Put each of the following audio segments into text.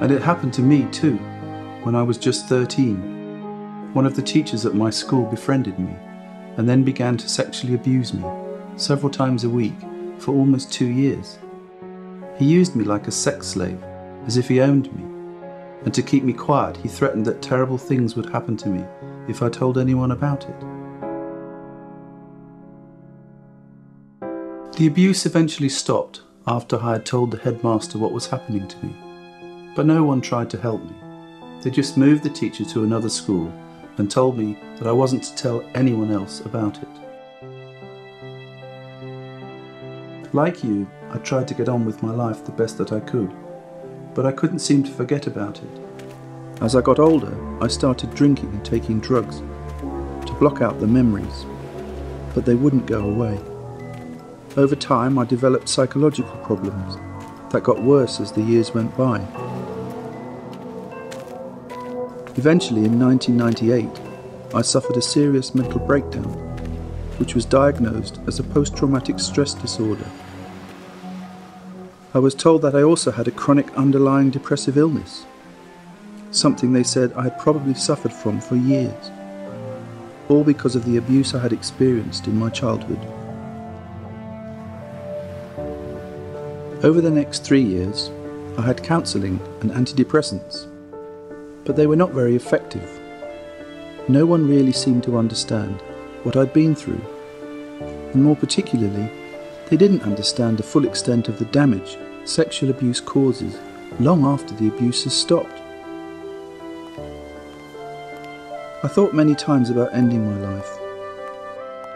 And it happened to me too, when I was just 13. One of the teachers at my school befriended me and then began to sexually abuse me several times a week for almost 2 years. He used me like a sex slave, as if he owned me, and to keep me quiet he threatened that terrible things would happen to me if I told anyone about it. The abuse eventually stopped after I had told the headmaster what was happening to me, but no one tried to help me. They just moved the teacher to another school and told me that I wasn't to tell anyone else about it. Like you, I tried to get on with my life the best that I could, but I couldn't seem to forget about it. As I got older, I started drinking and taking drugs to block out the memories, but they wouldn't go away. Over time, I developed psychological problems that got worse as the years went by. Eventually, in 1998, I suffered a serious mental breakdown, which was diagnosed as a post-traumatic stress disorder. I was told that I also had a chronic underlying depressive illness, something they said I had probably suffered from for years, all because of the abuse I had experienced in my childhood. Over the next 3 years, I had counselling and antidepressants, but they were not very effective. No one really seemed to understand what I'd been through, and more particularly, they didn't understand the full extent of the damage sexual abuse causes long after the abuse has stopped. I thought many times about ending my life.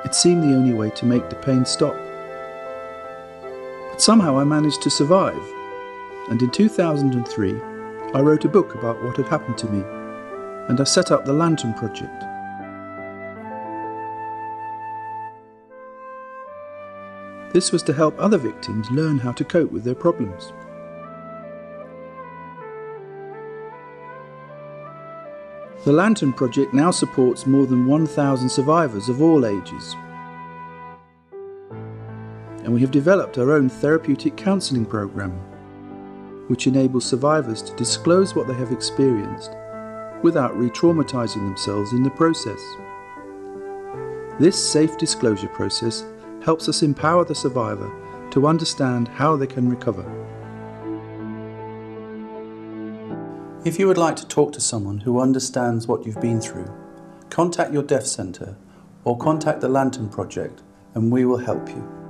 It seemed the only way to make the pain stop. But somehow I managed to survive, and in 2003 I wrote a book about what had happened to me, and I set up the Lantern Project. This was to help other victims learn how to cope with their problems. The Lantern Project now supports more than 1,000 survivors of all ages. And we have developed our own therapeutic counselling program, which enables survivors to disclose what they have experienced without re-traumatising themselves in the process. This safe disclosure process helps us empower the survivor to understand how they can recover. If you would like to talk to someone who understands what you've been through, contact your Deaf Centre or contact the Lantern Project and we will help you.